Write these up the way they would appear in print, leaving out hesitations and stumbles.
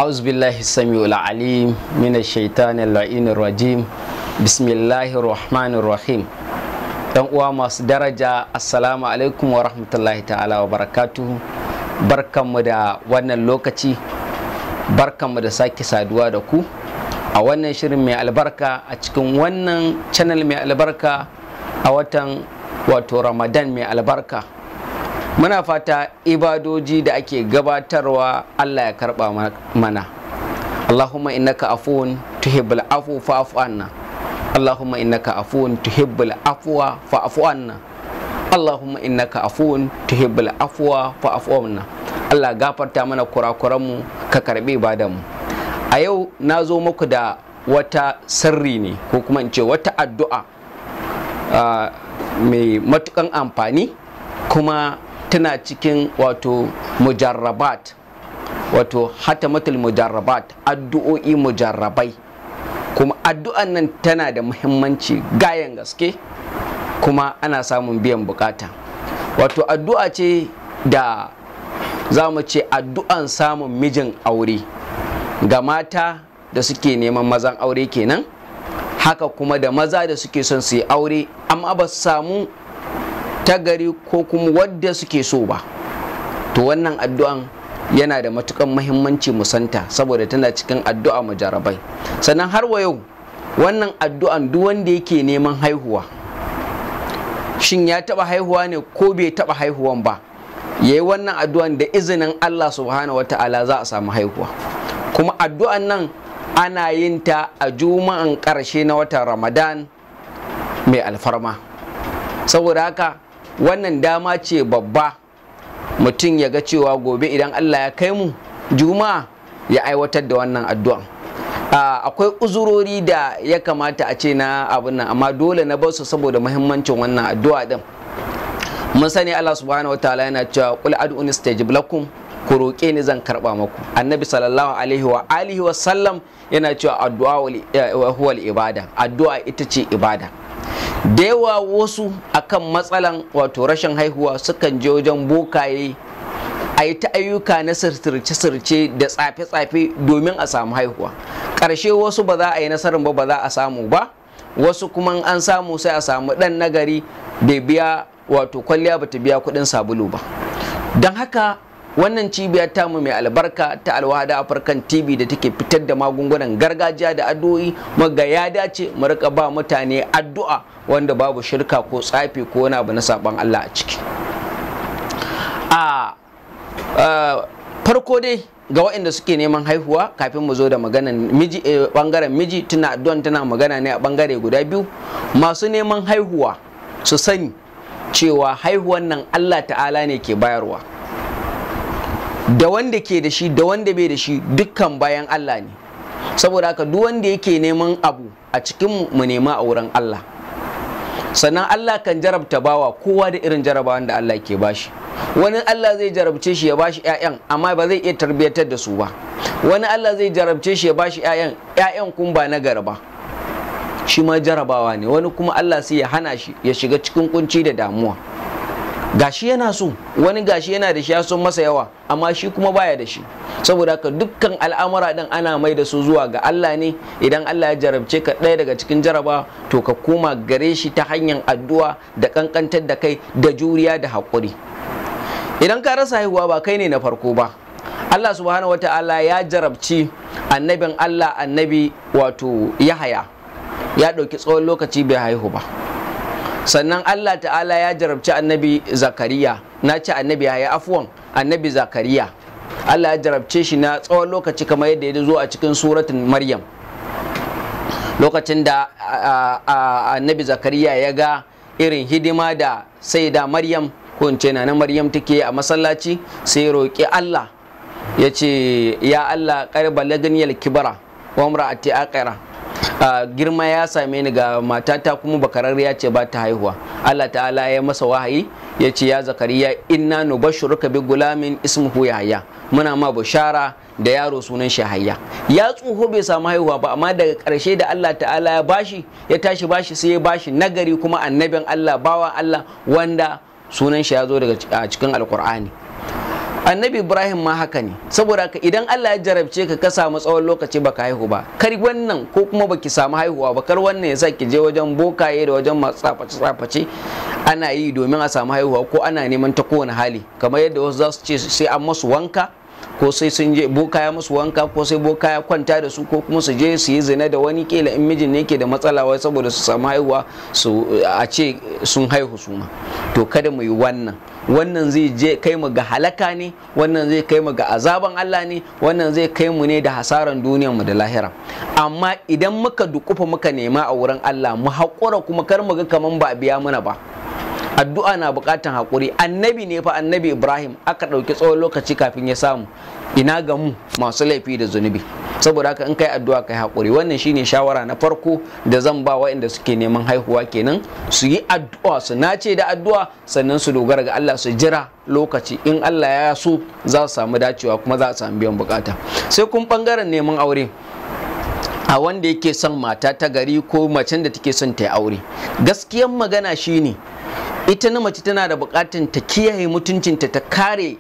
أعوذ بالله السميع العليم من الشيطان اللعين الرجيم بسم الله الرحمن الرحيم. Dan uwa masu daraja, assalamu alaikum wa rahmatullahi ta'ala wa barakatuhu. Barkanmu da wannan lokaci, barkanmu da sake saduwa da ku a wannan shirin mai albarka, a cikin wannan channel mai albarka, a watan wato Ramadan mai albarka. Muna fata ibadoji da ake gabatarwa Allah ya karba mana. Allahumma innaka afuwun tuhibbul afwa fa'fu anna. Allahumma innaka afuwun tuhibbul afwa fa'fu anna. Allahumma innaka afuwun tuhibbul afwa fa'fu anna. Allah gafarta mana kurakuranmu, ka karbi ibadanmu. A yau na zo muku da wata sirri ne, ko kuma in ce wata addu'a mai matukan amfani, kuma tana cikin wato mujarrabat, wato hatamatul mujarrabat, addu'o'i mujarrabai. Kuma addu'an nan tana da muhimmanci gayan gaske, kuma ana samun biyan bukata. Wato addu'a ce da za mu ce addu'an samun mijin aure ga mata da suke neman mazan aure kenan, haka kuma da maza da suke son su yi aure amma ba su samu tagari ko kuma wadda suke so ba. To wannan addu'an yana da matukan muhimmanci musanta, saboda tana cikin addu'a mujarabai. Sannan har wa yau wannan addu'an duk wanda yake neman haihuwa, shin ya taba haihuwa ne ko bai taba haihuwan ba, yayi wannan addu'an da izinin Allah subhanahu wata'ala za a samu haihuwa. Kuma addu'an nan ana yin ta a juma'an ƙarshe na watan Ramadan mai alfarma. Saboda haka wannan dama ce babba mutum ya ga cewa gobe idan Allah ya kai mu juma'a ya aiwatar da wannan addu'an. Akwai uzurori da ya kamata a ce na abin nan, amma dole na bar su saboda muhimmancin wannan addu'a din. Mun sani Allah subhanahu wataala yana cewa qul ad'uni astajib lakum, ku roƙe ni zan karɓa maku. Annabi sallallahu alaihi wa alihi wa sallam yana cewa addu'a huwal ibada, addu'a ita ce ibada. Da yawa wasu akan matsalan wato rashin haihuwa sukan je wajen bokaye a yi ta ayyuka na sirce-sirce da tsafe-tsafe domin a samu haihuwa. Ƙarshe wasu ba za a yi nasarar ba za a samu ba, wasu kuma an samu sai a samu ɗan nagari bai biya, wato kwalliya bata biya kuɗin sabulu ba. Don haka wannan cibiyar tamu mai albarka ta Alwahda African TV da take fitar da magungunan gargajiya da addu'o'i, maga ya dace mu rika ba mutane addu'a wanda babu shirka ko tsafi ko wani abu na saban Allah a ciki. Farko dai ga waɗanda suke neman haihuwa, kafin mu zo da maganan miji, bangaren miji, tuna addu'an tana magana ne a bangare guda biyu. Masu neman haihuwa su sani cewa haihuwan nan Allah ta'ala ne ke bayarwa, da wanda ke da shi da wanda bai da shi dukkan bayan Allah ne. Saboda haka duk wanda yake neman abu a cikin mu nema a wurin Allah. Sannan Allah kan jarabta bawa, kowa da irin jarabawan da Allah ke bashi. Wani Allah zai jarabce shi ya bashi ƴaƴan amma ba zai iya tarbiyyatar da su ba. Wani Allah zai jarabce shi ya bashi ƴaƴan kun ba na gari ba, shi ma jarabawa ne. Wani kuma Allah sai ya hana shi ya shiga cikin kunci da damuwa. Gashi yana so, wani gashi yana da shi ya son masa yawa amma shi kuma baya da shi. Saboda haka dukkan al'amura din ana mai da su zuwa ga Allah ne. Idan Allah ya jarabce ka ɗaya daga cikin jaraba, to ka koma gare shi ta hanyar addu'a da kankantar da kai da juriya da haƙuri. Idan ka rasa haihuwa ba kai ne na farko ba. Allah subhanahu wata'ala ya jarabci annabin Allah, annabi wato Yahaya, ya ɗauki tsawon lokaci bai haihu ba. Sannan Allah ta'ala ya jarabci annabi Zakariya, na ce annabi Yahaya, afuwan annabi Zakariya, Allah ya jarabce shi na tsawon lokaci kamar yadda ya zo a cikin suratun Maryam. Lokacin da annabi Zakariya ya ga irin hidima da sai da Maryam, ko in ce na Maryam take a masallaci, sai roƙi Allah ya ce, ya Allah qarba laganiyal kibara wa imra'ati aqira, girma ya same ni ga matata kuma bakararriya ce ba ta haihuwa. Allah ta'ala ya masa wahayi ya ce, ya Zakariya inna nubashshiruka bi gulamin ismuhu Yahya, muna ma bushara da yaro sunan shi Yahya. Ya tsoho bai samu haihuwa ba, amma daga ƙarshe da Allah ta'ala ya bashi, ya tashi bashi, sai ya bashi nagari kuma annabin Allah, bawan Allah wanda sunan shi ya zo daga cikin Alƙur'ani. annabi Ibrahim ma haka ne. Saboda haka idan Allah ya jarabce ka samu tsawon lokaci baka haihu ba, kar wannan ko kuma baki samu haihuwa ba, kar wannan ya sa ki je wajen bokaye da wajen masu tsaface ana yi domin a samu haihuwa, ko ana neman ta kowane hali, kamar yadda wasu za su ce sai an masu wanka, ko sai sun je boka ya musu wanka, ko sai boka ya kwanta da su, ko kuma su je su yi zina da wani, kila in mijin ne ke da matsala wai saboda su samu haihuwa su a ce sun haihu su ma. To kada mu yi wannan zai je kai mu ga halaka ne, wannan zai kai mu ga azaban Allah ne, wannan zai kai mu ne da hasaran duniyar mu da lahira. Amma idan muka dukufa muka nema a wurin Allah, mu haƙura kuma kar mu ga kaman ba a biya mana ba. Addu'a na buƙatan haƙuri. Annabi ne fa, annabi Ibrahim aka ɗauki tsawon lokaci kafin ya samu, ina ga mu masu laifi da zunubi. Saboda haka in kai addu'a kai haƙuri. Wannan shine shawara na farko da zan ba waɗanda suke neman haihuwa kenan, su yi addu'a, su nace da addu'a, sannan su dogara ga Allah, su jira lokaci. In Allah ya so za su samu dacewa kuma za su samu biyan bukata. Sai kun ɓangaren neman aure, a wanda yake son mata ta gari ko macen da take son ta yi aure, gaskiyan magana shine ita na mace tana da bukatun ta kiyaye mutuncinta, ta kare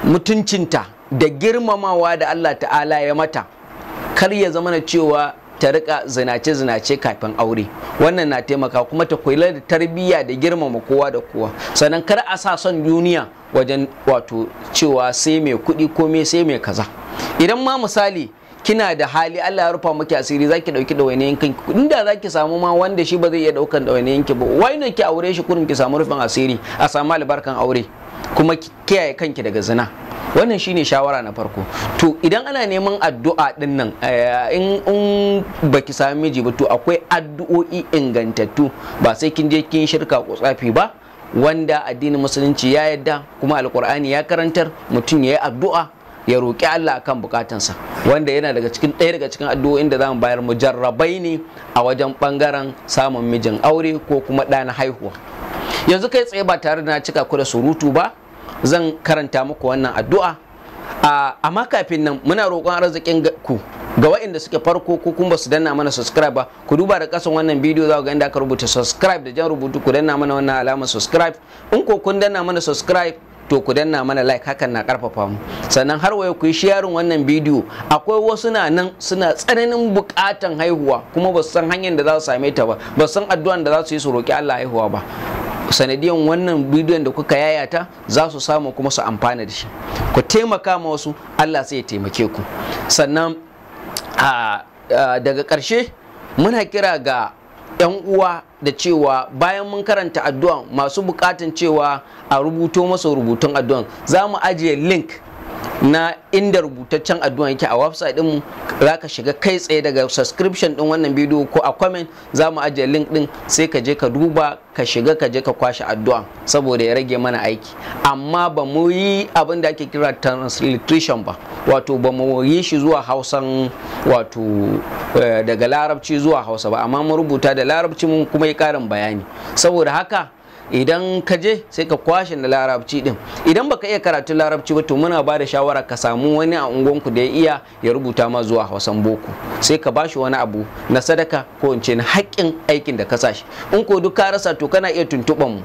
mutuncinta da girmamawa da Allah ta'ala ya mata, kar ya zama na cewa ta rika zinace kafin aure. Wannan na taimaka kuma ta kula da tarbiyya da girmama kowa da kowa. Sannan kar a sa son duniya wajen wato cewa sai mai kuɗi ko sai mai kaza. Idan ma misali kina da hali, Allah ya rufa maki asiri, zaki dauki dawainiyan kanki, inda zaki samu ma wanda shi ba zai iya daukan dawainiyan ki ba, wai ne ki aure shi kurin ki samu rufin asiri, a samu albarkan aure, kuma ki kiyaye kanki daga zina. Wannan shine shawara na farko. To idan ana neman addu'a din nan, in baki sami miji ba, to akwai addu'o'i ingantattu, ba sai kin je kin shirka ko tsafi ba, wanda addinin musulunci ya yadda kuma alkur'ani ya karantar mutum ya yi addu'a, ya roƙi Allah akan bukatansa, wanda yana ɗaya daga cikin addu'o'in da zamu bayar, mujarrabai ne a wajen ɓangaren samun mijin aure ko kuma ɗa na haihuwa. Yanzu kai tsaye ba tare da na cika ku da surutu ba, zan karanta muku wannan addu'a. Amma kafin nan muna roƙon arzikin ku ga waɗanda suke farko ko kuma su danna mana subscribe ba, ku duba da kasan wannan bidiyo za ku ga inda aka rubuta subscribe da jan rubutu, ku danna mana wannan alamar subscribe. In ko kun danna mana subscribe, to ku danna mana like, hakan na karfafa mu. Sannan har waye ku yi sharing wannan bidiyo. Akwai wasu na nan suna tsananin bukatan haihuwa kuma ba su san hanyar da za su same ta ba, ba su san addu'an da za su yi su roki Allah haihuwa ba. Sanadiyan wannan bidiyon da kuka yayata za su samu kuma su amfana da shi. Ku taimaka ma wasu, Allah sai ya taimake ku. Sannan daga ƙarshe muna kira ga 'yan uwa da cewa bayan mun karanta addu'an, masu bukatan cewa a rubuto masa rubutun addu'an, za mu ajiye link na inda rubutaccen addu'an yake a website din mu. Za ka shiga kai tsaye daga subscription din wannan bidiyo ko a comment, za mu ajiye link din, sai ka je ka duba, ka shiga, ka je ka kwashe addu'an saboda ya rage mana aiki. Amma ba mu yi abin da ake kira transliteration ba, wato ba mu yi shi zuwa Hausan, wato daga Larabci zuwa Hausa ba, amma mun rubuta da Larabci mun kuma yi karin bayani. Saboda haka idan ka je sai ka kwashe da Larabci din. Idan baka iya karatun Larabci ba, to muna ba da shawara ka samu wani a unguwanku da ya iya, ya rubuta ma zuwa Hausan boko, sai ka bashi wani abu na sadaka ko in ce na haƙƙin aikin da ka sashi. In ko duk ka rasa, to kana iya tuntuɓan mu.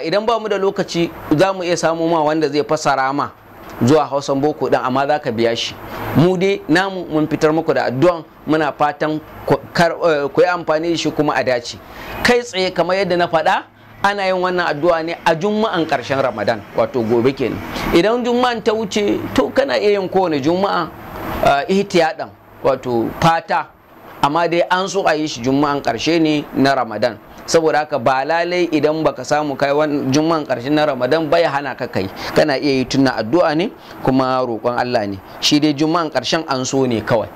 Idan ba mu da lokaci, za mu iya samu ma wanda zai fassara ma zuwa Hausan boko din, amma za ka biya shi. Mu dai namu mun fitar muku da addu'an, muna fatan ku yi amfani da shi kuma a dace. Kai tsaye kamar yadda na faɗa, ana yin wannan addu'a ne a juma'an ƙarshen Ramadan, wato gobe kenan. Idan juma'an ta wuce, to kana iya yin kowane juma'a ihtiyadan, wato fata, amma dai an so a yi shi juma'an ƙarshe ne na Ramadan. Saboda haka ba lalai idan baka samu kai wannan juma'an ƙarshe na Ramadan ba ya hana ka kai, kana iya yi tunna addu'a ne kuma roƙon Allah ne. Shi dai juma'an ƙarshen an so ne kawai.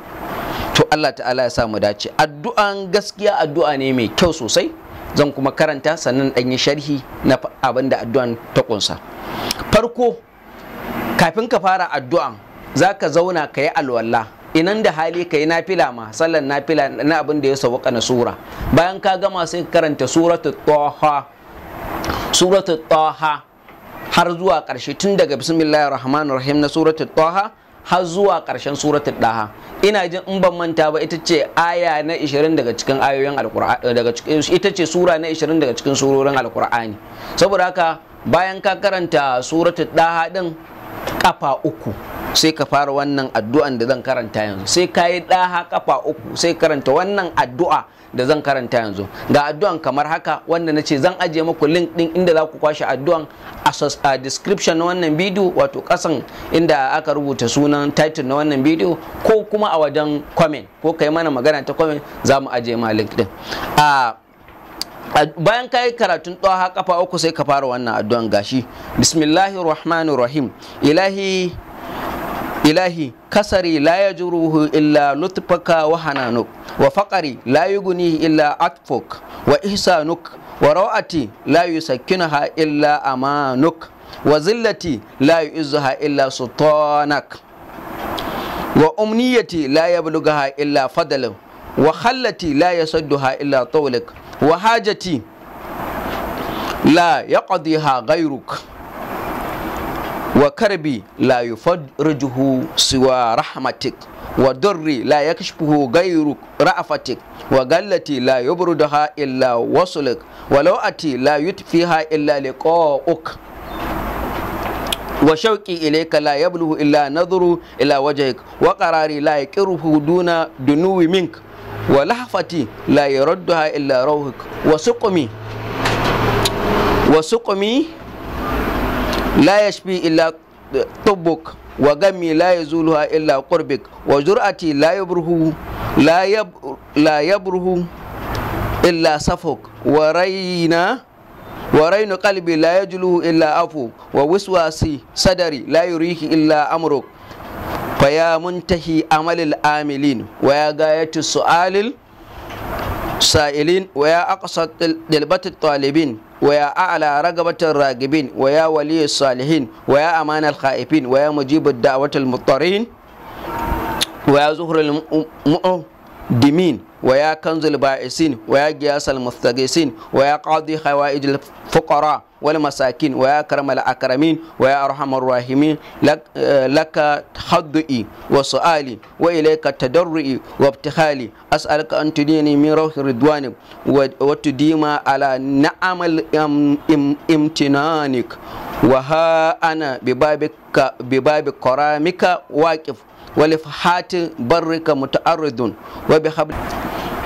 To Allah ta'ala ya sa mu dace. Addu'an gaskiya addu'a ne mai kyau sosai. Zan kuma karanta sannan ɗan yi sharhi na abin da addu'an ta ƙunsa. Farko, kafin ka fara addu'an, za ka zauna ka yi alwala. Inan da hali ka yi nafila ma, sallan nafila na abin da ya sauka na sura. Bayan ka gama sai ka karanta suratul Taha har zuwa ƙarshe, tun daga bismillahir rahmanir rahim na suratul Taha har zuwa ƙarshen suratul Daha. Ina jin in ban manta ba, ita ce aya na 20 daga cikin ayoyin Alƙur'ani, ita ce sura na 20 daga cikin surorin Alƙur'ani. Saboda haka bayan ka karanta suratul Daha din, kafa 3 sai ka fara wannan addu'an da zan karanta yanzu. Sai ka yi ɗaha kafa 3 sai karanta wannan addu'a da zan karanta yanzu. Ga addu'an kamar haka, wanda na ce zan ajiye muku link din inda za ku kwashe addu'an a description na wannan bidiyo, wato kasan inda aka rubuta sunan title na wannan bidiyo, ko kuma a wajen comment, ko kai mana magana ta comment za mu ajiye ma link din. Bayan ka yi karatun ɗaha kafa 3 sai ka fara wannan addu'an. Gashi: bismillahir rahmanir rahim. ilahi kasari la yajruhu illa lutfaka wa hananuk, wa faqari la yughnihi illa atfuk, wa ihsanuk, wa rawati la yusakkinuha illa amanuk, wa zillati la yu'izzuha illa sultanak, wa umniyati la yablughaha illa fadluk, wa khallati la yasadduha illa tawlik, wa hajati la yaqdiha ghayruk, wa karbi la yufarrijuhu siwa rahmatik, wa durri la yakshfuhu ghayru ra'afatik, wa gallati la yubruduha illa wasuluk, wa lawati la yutfiha illa liqa'uk, wa shauqi ilayka la yablughu illa nadhru ila wajhik, wa qarari la yaqiruhu duna dunuwi mink, wa lahfati la yaradduha illa rawhik, wa suqmi la yashfi illa tubbuk, wa gammi la yazuluha illa qurbik, wa jur'ati la yabruhu illa safuk, wa raynu qalbi la yajluhu illa afu, wa wiswasi sadari la yurihi illa amruk, fa ya muntahi amalil amilin, wa ya gayatu su'alil sa'ilin, wa ya aqsat dilbatit talibin, wa ya a'la ragabatar ragibin, wa ya waliyus salihin, wa ya amanal khaifin, wa ya mujibud da'watil muttarin, wa ya zuhrul mu'dimin, wa ya kanzul ba'isin, wa ya giyasal mustagisin, wa ya qadi hawaijil fuqara wal masakin, wa ya karmal akramin, wa ya arhamar rahimin, laka haddu'i wa su'ali, wa ilayka tadarru'i wa ibtikhali, as'aluka an tudini min rawhi ridwanik, wa tudima ala na'amal imtinanik, wa ha ana bibabi karamika waqif, wa lifhati barrika muta'arridun, wa bihabl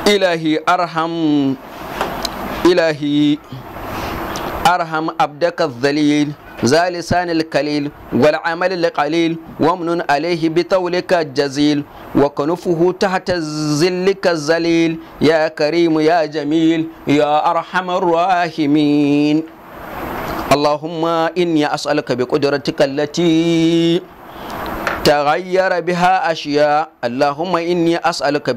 ilahi arham abdaka dhalil ذا لسان الكليل والعمل القليل ومن عليه بطولك الجزيل وكنفه تحت ظلك الذليل يا كريم يا جميل يا أرحم الراحمين. اللهم إني أسألك بقدرتك التي تغير بها أشياء. اللهم إني أسألك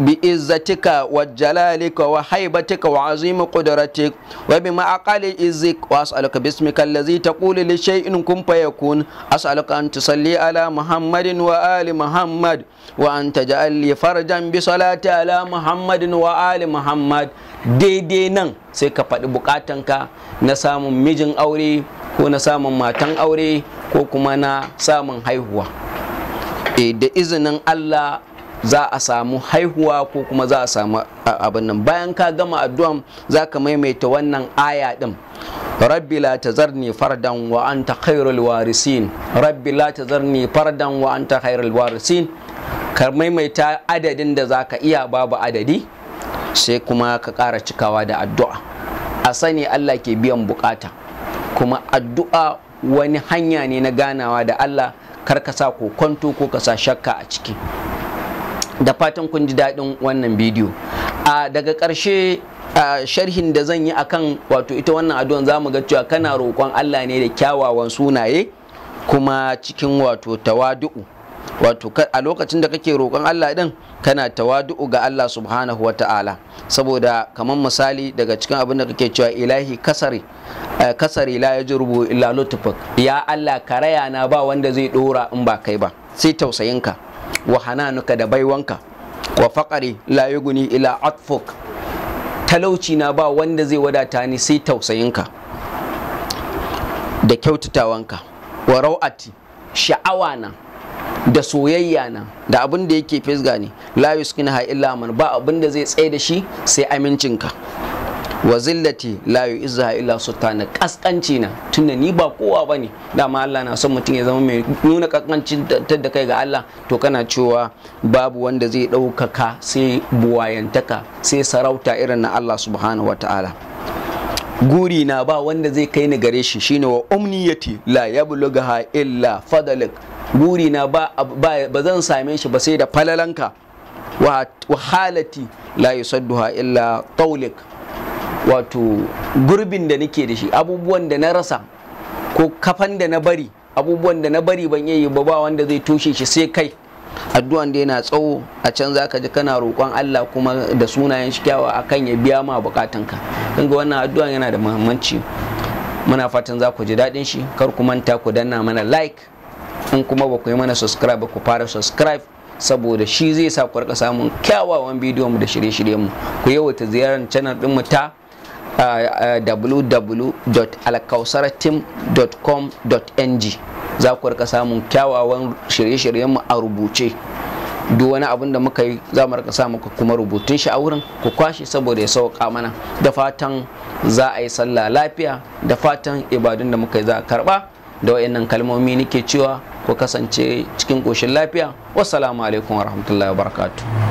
بإزتك وجلالك وهيبتك وعظيم قدرتك وبما أقل إزك، وأسألك باسمك الذي تقول لشيء كن فيكون. أسألك أن تصلي على محمد وآل محمد، وأن تجعل لي فرجا بصلاة على محمد وآل محمد. daidai nan sai ka faɗi bukatanka na samun mijin aure ko na samun matan aure ko kuma na samun haihuwa. Da izinin Allah za a samu haihuwa ko kuma za a samu abin nan. Bayan ka gama addu'an za ka maimaita wannan aya din: rabbi la tazarni fardan wa anta khairul warisin, rabbi la tazarni fardan wa anta khairul warisin. Ka maimaita adadin da za ka iya, babu adadi, sai kuma ka ƙara cikawa da addu'a. A sani Allah ke biyan bukata, kuma addu'a wani hanya ne na ganawa da Allah. Kar ka sa kokonto ko ka sa shakka a ciki. Da fatan kun ji daɗin wannan bidiyo. Daga ƙarshe sharhin da zan yi akan wato ita wannan addu'an, za mu ga cewa kana roƙon Allah ne da kyawawan sunaye kuma cikin wato tawadu'u. Wato a lokacin da kake roƙon Allah din kana tawadu'u ga Allah subhanahu wa ta'ala. Saboda kamar misali daga cikin abin da kake cewa ilahi kasari la yajrubu illa lutfuk, ya Allah karaya na ba wanda zai dora in ba kai ba, sai tausayinka. Wa hananuka da baiwanka. Wa faqari la yughni illa atfuk, talauci na ba wanda zai wadata ni sai tausayinka da kyautatawanka. Wa rawati, sha'awa na da soyayya na da abin da yake fisga ne, la yuskinaha illa man, ba abin da zai tsaye da shi sai amincinka. wa zillati la yu'izza illa sultana, kaskanci na tunda ni ba kowa bane. Dama Allah na son mutum ya zama mai nuna kaskancin da kai ga Allah, to kana cewa babu wanda zai ɗaukaka sai buwayantaka sai sarauta irin na Allah subhanahu wata'ala. Guri na ba wanda zai kai ni gare shi, shine wa umniyati la yablugha illa fadlik. Guri na ba zan same shi ba sai da falalanka. Wa halati la yusadduha illa taulik. Wato gurbin da nake da shi, abubuwan da na rasa ko kafan da na bari, abubuwan da na bari ban yi ba wanda zai toshe shi sai kai. Addu'an da yana tsawo, a can zaka ji kana roƙon Allah kuma da sunayen shi kyawawa akan ya biya ma bukatunka. Kun ga wannan addu'an yana da muhimmanci. Muna fatan za ku ji daɗin shi. Kar ku manta ku danna mana like, in kuma ba ku yi mana subscribe ba ku fara subscribe, saboda shi zai sa ku rika samun kyawawan bidiyon mu da shirye-shiryen mu. Ku yawaita ziyarar channel din mu ta www.alkausarateam.com.ng. za ku rika samun kyawawan shirye-shiryen mu a rubuce. Duk wani abin da muka yi za mu rika sa muku kuma rubutun shi a wurin ku kwashe, saboda ya sauka mana. Da fatan za a yi sallah lafiya, da fatan ibadun da muka yi za a karba. Da wayannan kalmomi nake cewa ku kasance cikin koshin lafiya. Wassalamu alaikum warahmatullahi wabarakatuh.